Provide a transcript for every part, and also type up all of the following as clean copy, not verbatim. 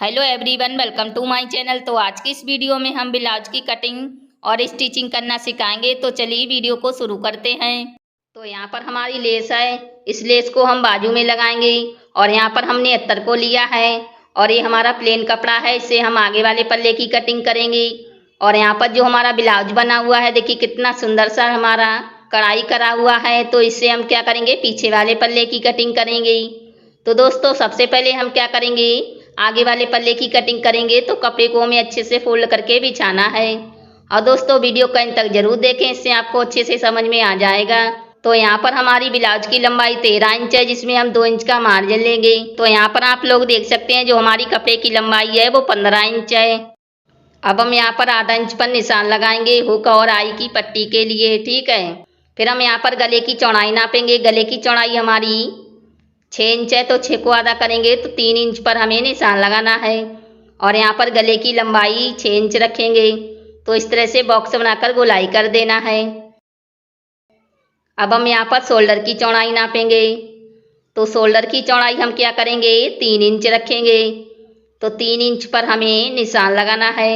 Hello everyone, welcome to my channel. तो आज की इस वीडियो में हम ब्लाउज की कटिंग और स्टिचिंग करना सिखाएंगे। तो चलिए वीडियो को शुरू करते हैं। तो यहाँ पर हमारी लेस है, इस लेस को हम बाजू में लगाएंगे और यहाँ पर हमने अस्तर को लिया है और ये हमारा प्लेन कपड़ा है, इससे हम आगे वाले पल्ले की कटिंग करेंगे। और यहाँ पर जो हमारा ब्लाउज बना हुआ है, देखिए कितना सुंदर सा हमारा कढ़ाई करा हुआ है। तो इससे हम क्या करेंगे, पीछे वाले पल्ले की कटिंग करेंगे। तो दोस्तों सबसे पहले हम क्या करेंगे, आगे वाले पल्ले की कटिंग करेंगे। तो कपड़े को हमें अच्छे से फोल्ड करके बिछाना है। और दोस्तों वीडियो को अंत तक जरूर देखें, इससे आपको अच्छे से समझ में आ जाएगा। तो यहाँ पर हमारी ब्लाउज की लंबाई 13 इंच है, जिसमें हम 2 इंच का मार्जिन लेंगे। तो यहाँ पर आप लोग देख सकते हैं जो हमारी कपड़े की लंबाई है वो 15 इंच है। अब हम यहाँ पर आधा इंच पर निशान लगाएंगे हुक और आई की पट्टी के लिए, ठीक है। फिर हम यहाँ पर गले की चौड़ाई नापेंगे। गले की चौड़ाई हमारी 6 इंच है, तो 6 को आधा करेंगे तो 3 इंच पर हमें निशान लगाना है। और यहाँ पर गले की लंबाई 6 इंच रखेंगे। तो इस तरह से बॉक्स बनाकर गोलाई कर देना है। अब हम यहाँ पर शोल्डर की चौड़ाई नापेंगे। तो शोल्डर की चौड़ाई हम क्या करेंगे, 3 इंच रखेंगे। तो 3 इंच पर हमें निशान लगाना है।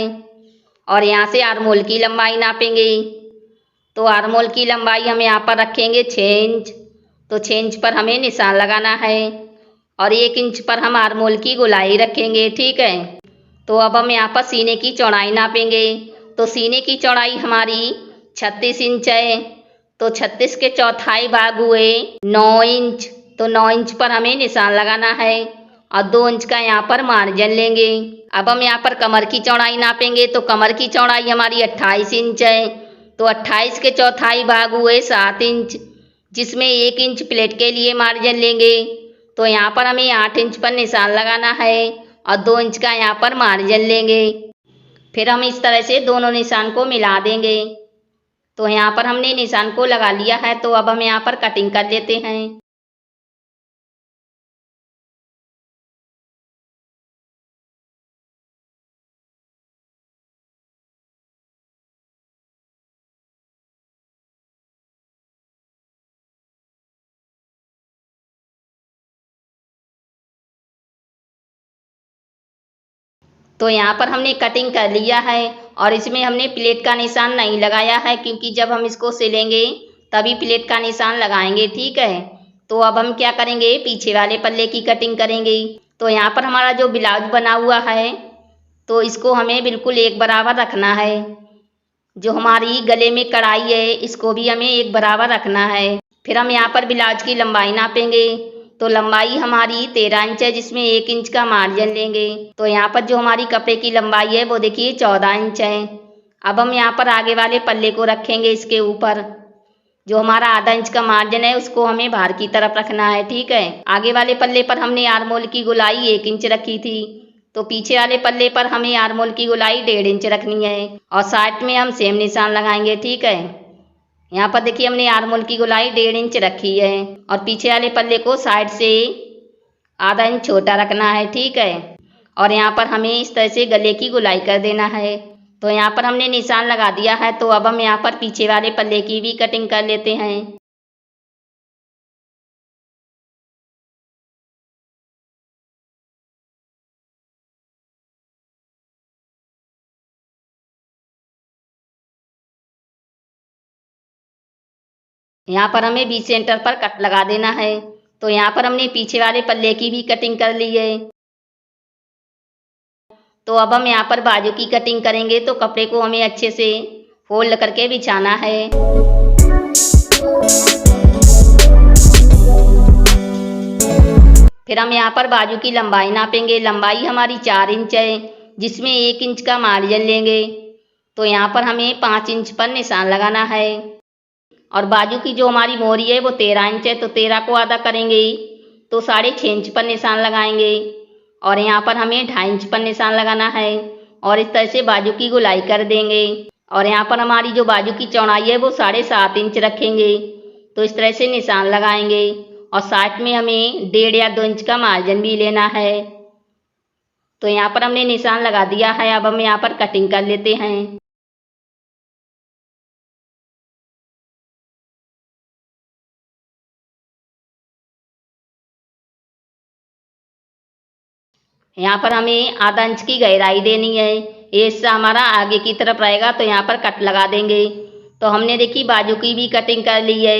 और यहाँ से आर्मोल की लंबाई नापेंगे। तो आर्मोल की लंबाई हम यहाँ पर रखेंगे 6 इंच। तो 6 इंच पर हमें निशान लगाना है और 1 इंच पर हम आर्मोल की गोलाई रखेंगे, ठीक है। तो अब हम यहाँ पर सीने की चौड़ाई नापेंगे। तो सीने की चौड़ाई हमारी 36 इंच है। तो 36 के चौथाई भाग हुए 9 इंच। तो 9 इंच पर हमें निशान लगाना है और 2 इंच का यहाँ पर मार्जिन लेंगे। अब हम यहाँ पर कमर की चौड़ाई नापेंगे। तो कमर की चौड़ाई हमारी 28 इंच है। तो 28 के चौथाई भाग हुए 7 इंच, जिसमें 1 इंच प्लेट के लिए मार्जिन लेंगे। तो यहाँ पर हमें 8 इंच पर निशान लगाना है और 2 इंच का यहाँ पर मार्जिन लेंगे। फिर हम इस तरह से दोनों निशान को मिला देंगे। तो यहाँ पर हमने निशान को लगा लिया है। तो अब हम यहाँ पर कटिंग कर लेते हैं। तो यहाँ पर हमने कटिंग कर लिया है और इसमें हमने प्लेट का निशान नहीं लगाया है, क्योंकि जब हम इसको सिलेंगे तभी प्लेट का निशान लगाएंगे, ठीक है। तो अब हम क्या करेंगे, पीछे वाले पल्ले की कटिंग करेंगे। तो यहाँ पर हमारा जो ब्लाउज बना हुआ है, तो इसको हमें बिल्कुल एक बराबर रखना है। जो हमारी गले में कढ़ाई है, इसको भी हमें एक बराबर रखना है। फिर हम यहाँ पर ब्लाउज की लंबाई नापेंगे। तो लंबाई हमारी 13 इंच है, जिसमें 1 इंच का मार्जिन लेंगे। तो यहाँ पर जो हमारी कपड़े की लंबाई है वो देखिए 14 इंच है। अब हम यहाँ पर आगे वाले पल्ले को रखेंगे। इसके ऊपर जो हमारा आधा इंच का मार्जिन है उसको हमें बाहर की तरफ रखना है, ठीक है। आगे वाले पल्ले पर हमने आर्मोल की गोलाई 1 इंच रखी थी। तो पीछे वाले पल्ले पर हमें आर्मोल की गोलाई 1.5 इंच रखनी है और साइड में हम सेम निशान लगाएंगे, ठीक है। यहाँ पर देखिए हमने आर्मोल की गोलाई 1.5 इंच रखी है और पीछे वाले पल्ले को साइड से आधा इंच छोटा रखना है, ठीक है। और यहाँ पर हमें इस तरह से गले की गोलाई कर देना है। तो यहाँ पर हमने निशान लगा दिया है। तो अब हम यहाँ पर पीछे वाले पल्ले की भी कटिंग कर लेते हैं। यहाँ पर हमें बीच सेंटर पर कट लगा देना है। तो यहाँ पर हमने पीछे वाले पल्ले की भी कटिंग कर ली है। तो अब हम यहाँ पर बाजू की कटिंग करेंगे। तो कपड़े को हमें अच्छे से फोल्ड करके बिछाना है। फिर हम यहाँ पर बाजू की लंबाई नापेंगे। लंबाई हमारी 4 इंच है, जिसमें 1 इंच का मार्जिन लेंगे। तो यहाँ पर हमें 5 इंच पर निशान लगाना है। और बाजू की जो हमारी मोहरी है वो 13 इंच है। तो 13 को आधा करेंगे तो 6.5 इंच पर निशान लगाएंगे। और यहाँ पर हमें 2.5 इंच पर निशान लगाना है और इस तरह से बाजू की गोलाई कर देंगे। और यहाँ पर हमारी जो बाजू की चौड़ाई है वो 7.5 इंच रखेंगे। तो इस तरह से निशान लगाएंगे और साइड में हमें 1.5 या 2 इंच का मार्जिन भी लेना है। तो यहाँ पर हमने निशान लगा दिया है। अब हम यहाँ पर कटिंग कर लेते हैं। यहाँ पर हमें आधा इंच की गहराई देनी है। ये हिस्सा हमारा आगे की तरफ रहेगा तो यहाँ पर कट लगा देंगे। तो हमने देखी बाजू की भी कटिंग कर ली है।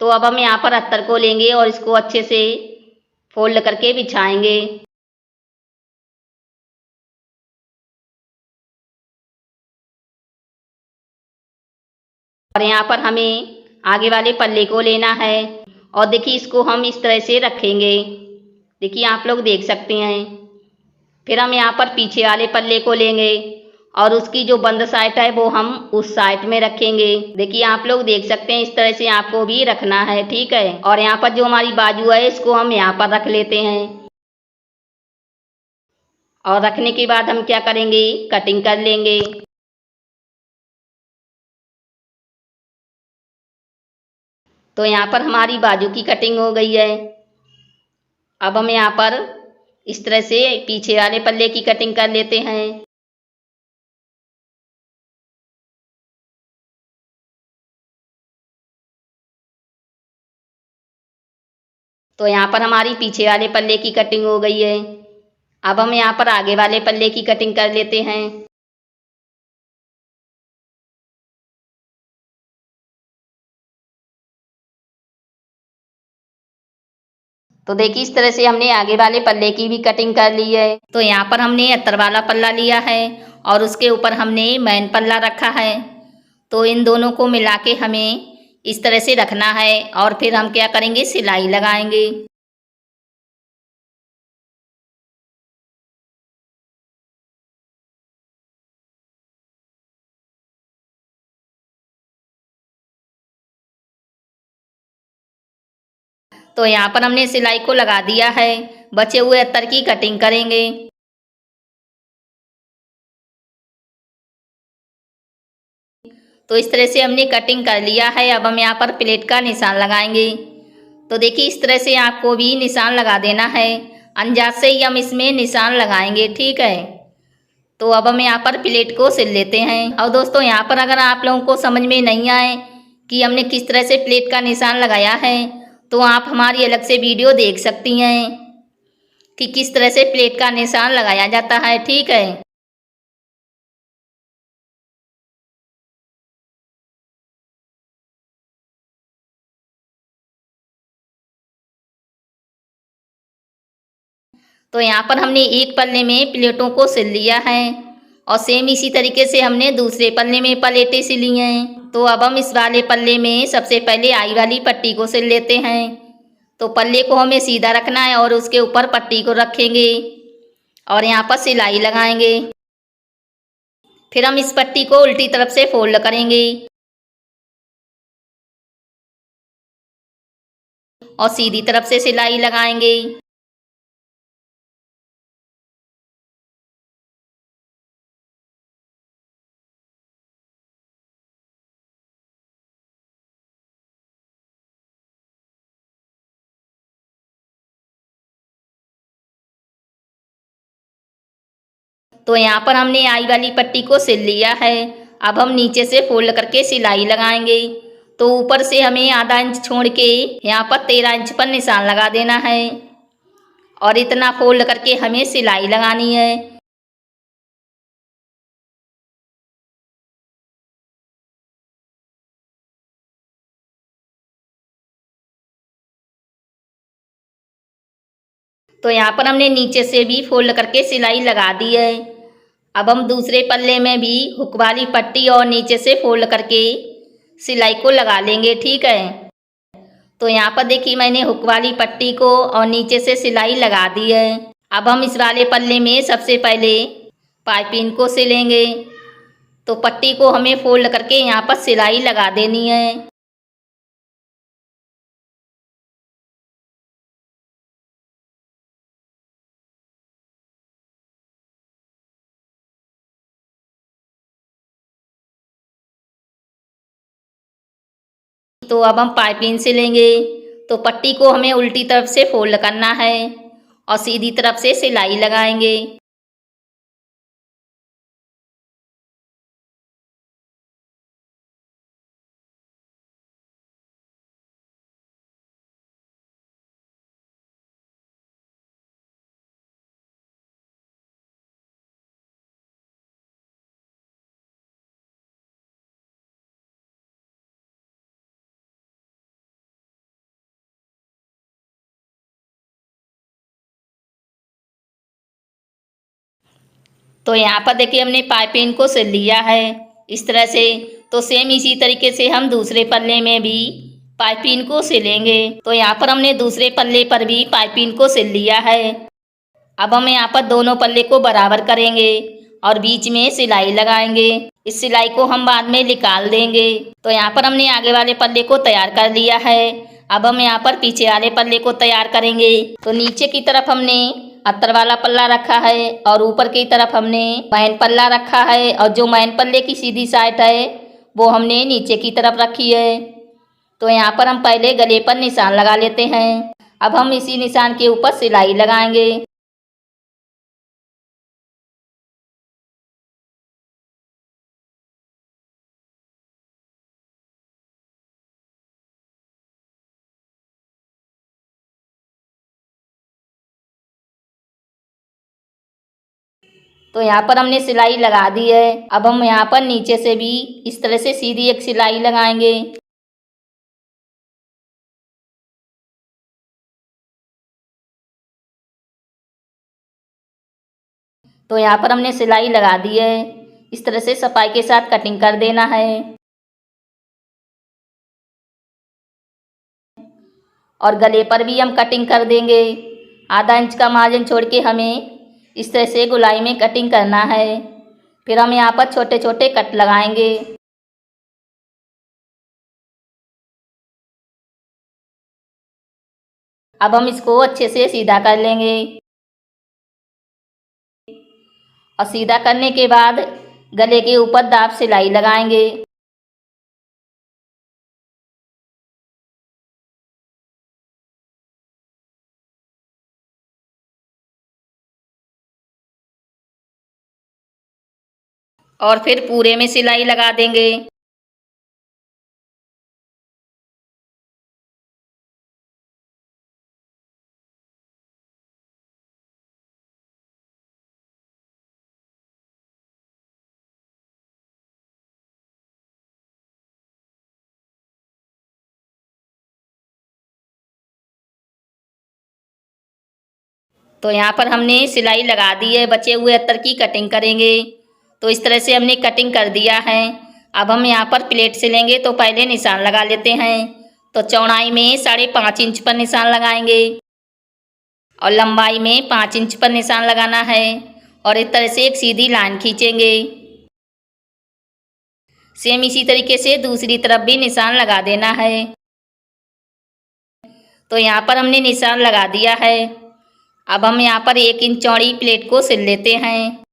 तो अब हम यहाँ पर अस्तर को लेंगे और इसको अच्छे से फोल्ड करके बिछाएंगे। और यहाँ पर हमें आगे वाले पल्ले को लेना है और देखिए इसको हम इस तरह से रखेंगे। देखिए आप लोग देख सकते हैं। फिर हम यहाँ पर पीछे वाले पल्ले को लेंगे और उसकी जो बंद साइड है वो हम उस साइड में रखेंगे। देखिए आप लोग देख सकते हैं, इस तरह से आपको भी रखना है, ठीक है। और यहाँ पर जो हमारी बाजू है इसको हम यहाँ पर रख लेते हैं और रखने के बाद हम क्या करेंगे, कटिंग कर लेंगे। तो यहाँ पर हमारी बाजू की कटिंग हो गई है। अब हम यहाँ पर इस तरह से पीछे वाले पल्ले की कटिंग कर लेते हैं। तो यहाँ पर हमारी पीछे वाले पल्ले की कटिंग हो गई है। अब हम यहाँ पर आगे वाले पल्ले की कटिंग कर लेते हैं। तो देखिए इस तरह से हमने आगे वाले पल्ले की भी कटिंग कर ली है। तो यहाँ पर हमने अस्तर वाला पल्ला लिया है और उसके ऊपर हमने मेन पल्ला रखा है। तो इन दोनों को मिला के हमें इस तरह से रखना है और फिर हम क्या करेंगे, सिलाई लगाएंगे। तो यहाँ पर हमने सिलाई को लगा दिया है। बचे हुए अस्तर की कटिंग करेंगे। तो इस तरह से हमने कटिंग कर लिया है। अब हम यहाँ पर प्लेट का निशान लगाएंगे। तो देखिए इस तरह से आपको भी निशान लगा देना है। अंदाज से ही हम इसमें निशान लगाएंगे, ठीक है। तो अब हम यहाँ पर प्लेट को सिल लेते हैं। और दोस्तों यहाँ पर अगर आप लोगों को समझ में नहीं आए कि हमने किस तरह से प्लेट का निशान लगाया है तो आप हमारी अलग से वीडियो देख सकती हैं कि किस तरह से प्लेट का निशान लगाया जाता है, ठीक है। तो यहाँ पर हमने एक पल्ले में प्लेटों को सिल लिया है और सेम इसी तरीके से हमने दूसरे पल्ले में प्लेटें सिली हैं। तो अब हम इस वाले पल्ले में सबसे पहले आई वाली पट्टी को सिल लेते हैं। तो पल्ले को हमें सीधा रखना है और उसके ऊपर पट्टी को रखेंगे और यहाँ पर सिलाई लगाएंगे। फिर हम इस पट्टी को उल्टी तरफ से फोल्ड करेंगे और सीधी तरफ से सिलाई लगाएंगे। तो यहाँ पर हमने आई वाली पट्टी को सिल लिया है। अब हम नीचे से फोल्ड करके सिलाई लगाएंगे। तो ऊपर से हमें आधा इंच छोड़ के यहाँ पर 13 इंच पर निशान लगा देना है और इतना फोल्ड करके हमें सिलाई लगानी है। तो यहाँ पर हमने नीचे से भी फोल्ड करके सिलाई लगा दी है। अब हम दूसरे पल्ले में भी हुक वाली पट्टी और नीचे से फोल्ड करके सिलाई को लगा लेंगे, ठीक है। तो यहाँ पर देखिए मैंने हुक वाली पट्टी को और नीचे से सिलाई लगा दी है। अब हम इस वाले पल्ले में सबसे पहले पाइपिंग को सिलेंगे। तो पट्टी को हमें फोल्ड करके यहाँ पर सिलाई लगा देनी है। तो अब हम पाइपिंग सिलेंगे। तो पट्टी को हमें उल्टी तरफ से फोल्ड करना है और सीधी तरफ से सिलाई लगाएंगे। तो यहाँ पर देखिए हमने पाइपिंग को सिल लिया है इस तरह से। तो सेम इसी तरीके से हम दूसरे पल्ले में भी पाइपिंग को सिलेंगे। तो यहाँ पर हमने दूसरे पल्ले पर भी पाइपिंग को सिल लिया है। अब हम यहाँ पर दोनों पल्ले को बराबर करेंगे और बीच में सिलाई लगाएंगे। इस सिलाई को हम बाद में निकाल देंगे। तो यहाँ पर हमने आगे वाले पल्ले को तैयार कर लिया है। अब हम यहाँ पर पीछे वाले पल्ले को तैयार करेंगे। तो नीचे की तरफ हमने अस्तर वाला पल्ला रखा है और ऊपर की तरफ हमने मैन पल्ला रखा है, और जो मैन पल्ले की सीधी साइड है वो हमने नीचे की तरफ रखी है। तो यहाँ पर हम पहले गले पर निशान लगा लेते हैं। अब हम इसी निशान के ऊपर सिलाई लगाएंगे। तो यहाँ पर हमने सिलाई लगा दी है। अब हम यहाँ पर नीचे से भी इस तरह से सीधी एक सिलाई लगाएंगे। तो यहाँ पर हमने सिलाई लगा दी है। इस तरह से सफाई के साथ कटिंग कर देना है। और गले पर भी हम कटिंग कर देंगे। आधा इंच का मार्जिन छोड़ के हमें इस तरह से गोलाई में कटिंग करना है। फिर हम यहाँ पर छोटे छोटे कट लगाएंगे। अब हम इसको अच्छे से सीधा कर लेंगे। और सीधा करने के बाद गले के ऊपर दाब सिलाई लगाएंगे। और फिर पूरे में सिलाई लगा देंगे। तो यहाँ पर हमने सिलाई लगा दी है। बचे हुए अस्तर की कटिंग करेंगे। तो इस तरह से हमने कटिंग कर दिया है। अब हम यहाँ पर प्लेट सिलेंगे। तो पहले निशान लगा लेते हैं। तो चौड़ाई में 5.5 इंच पर निशान लगाएंगे और लंबाई में 5 इंच पर निशान लगाना है। और इस तरह से एक सीधी लाइन खींचेंगे। सेम इसी तरीके से दूसरी तरफ भी निशान लगा देना है। तो यहाँ पर हमने निशान लगा दिया है। अब हम यहाँ पर 1 इंच चौड़ी प्लेट को सिल लेते हैं।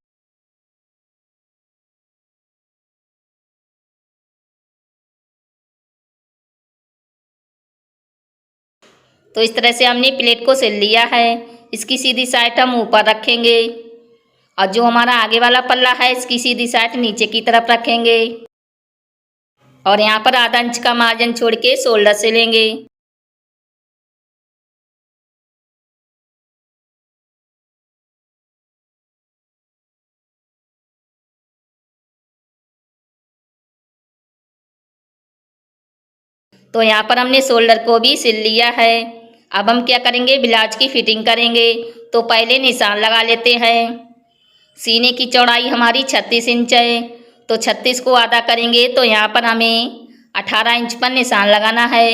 तो इस तरह से हमने प्लेट को सिल लिया है। इसकी सीधी साइड हम ऊपर रखेंगे और जो हमारा आगे वाला पल्ला है इसकी सीधी साइड नीचे की तरफ रखेंगे। और यहाँ पर आधा इंच का मार्जिन छोड़ के शोल्डर सिलेंगे। तो यहाँ पर हमने शोल्डर को भी सिल लिया है। अब हम क्या करेंगे, ब्लाउज की फिटिंग करेंगे। तो पहले निशान लगा लेते हैं। सीने की चौड़ाई हमारी 36 इंच है। तो 36 को आधा करेंगे तो यहाँ पर हमें 18 इंच पर निशान लगाना है।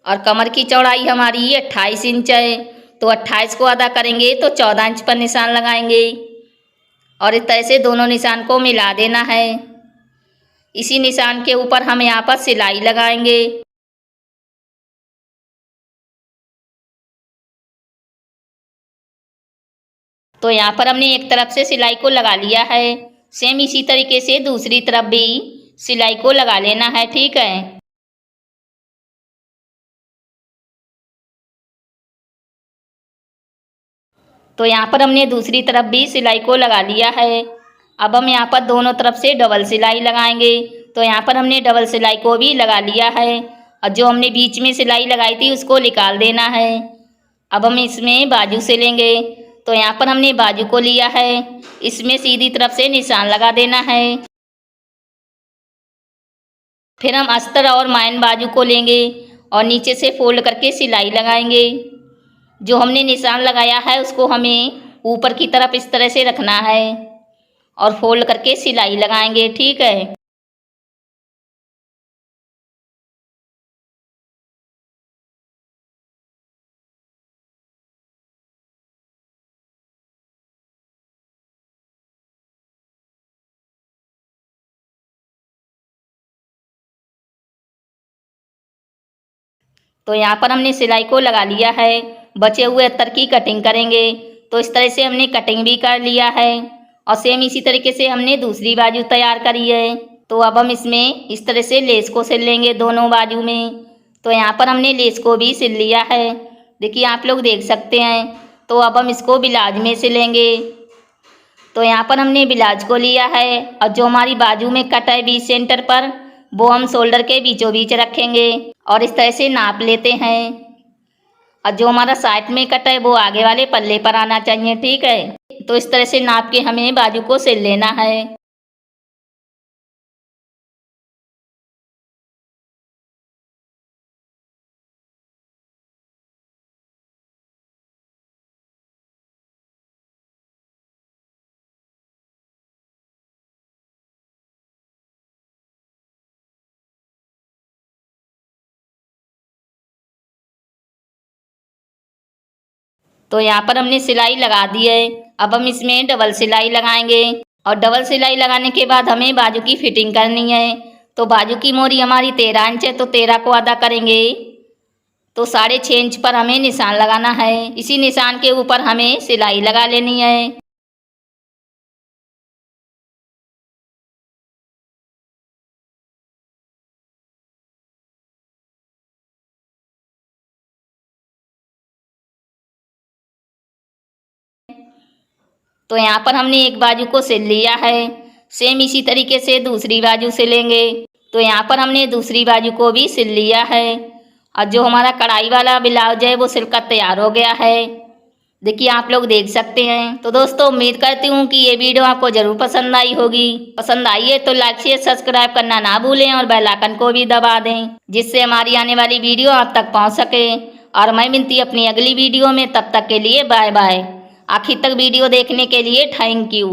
और कमर की चौड़ाई हमारी 28 इंच है। तो 28 को आधा करेंगे तो 14 इंच पर निशान लगाएंगे। और इस तरह से दोनों निशान को मिला देना है। इसी निशान के ऊपर हम यहाँ पर सिलाई लगाएंगे। तो यहाँ पर हमने एक तरफ से सिलाई को लगा लिया है। सेम इसी तरीके से दूसरी तरफ भी सिलाई को लगा लेना है। ठीक है। तो यहाँ पर हमने दूसरी तरफ भी सिलाई को लगा लिया है। अब हम यहाँ पर दोनों तरफ से डबल सिलाई लगाएंगे। तो यहाँ पर हमने डबल सिलाई को भी लगा लिया है और जो हमने बीच में सिलाई लगाई थी उसको निकाल देना है। अब हम इसमें बाजू सिलेंगे। तो यहाँ पर हमने बाजू को लिया है। इसमें सीधी तरफ से निशान लगा देना है। फिर हम अस्तर और माइन बाजू को लेंगे और नीचे से फोल्ड करके सिलाई लगाएंगे। जो हमने निशान लगाया है उसको हमें ऊपर की तरफ इस तरह से रखना है और फोल्ड करके सिलाई लगाएंगे, ठीक है। तो यहाँ पर हमने सिलाई को लगा लिया है, बचे हुए अस्तर की कटिंग करेंगे। तो इस तरह से हमने कटिंग भी कर लिया है और सेम इसी तरीके से हमने दूसरी बाजू तैयार करी है। तो अब हम इसमें इस तरह से लेस को सिल लेंगे दोनों बाजू में। तो यहाँ पर हमने लेस को भी सिल लिया है, देखिए आप लोग देख सकते हैं। तो अब हम इसको ब्लाउज में सिलेंगे। तो यहाँ पर हमने ब्लाउज को लिया है और जो हमारी बाजू में कट है बीच सेंटर पर, वो हम शोल्डर के बीचों बीच रखेंगे और इस तरह से नाप लेते हैं। और जो हमारा साइड में कट है वो आगे वाले पल्ले पर आना चाहिए, ठीक है। तो इस तरह से नाप के हमें बाजू को सिल लेना है। तो यहाँ पर हमने सिलाई लगा दी है, अब हम इसमें डबल सिलाई लगाएंगे। और डबल सिलाई लगाने के बाद हमें बाजू की फिटिंग करनी है। तो बाजू की मोरी हमारी 13 इंच है, तो 13 को आधा करेंगे तो 6.5 इंच पर हमें निशान लगाना है। इसी निशान के ऊपर हमें सिलाई लगा लेनी है। तो यहाँ पर हमने एक बाजू को सिल लिया है, सेम इसी तरीके से दूसरी बाजू सिलेंगे। तो यहाँ पर हमने दूसरी बाजू को भी सिल लिया है और जो हमारा कढ़ाई वाला ब्लाउज है वो सिलकर तैयार हो गया है, देखिए आप लोग देख सकते हैं। तो दोस्तों उम्मीद करती हूँ कि ये वीडियो आपको ज़रूर पसंद आई होगी। पसंद आई है तो लाइक शेयर सब्सक्राइब करना ना भूलें और बेल आइकन को भी दबा दें, जिससे हमारी आने वाली वीडियो आप तक पहुँच सके। और मैं मिलती अपनी अगली वीडियो में, तब तक के लिए बाय बाय। आखिर तक वीडियो देखने के लिए थैंक यू।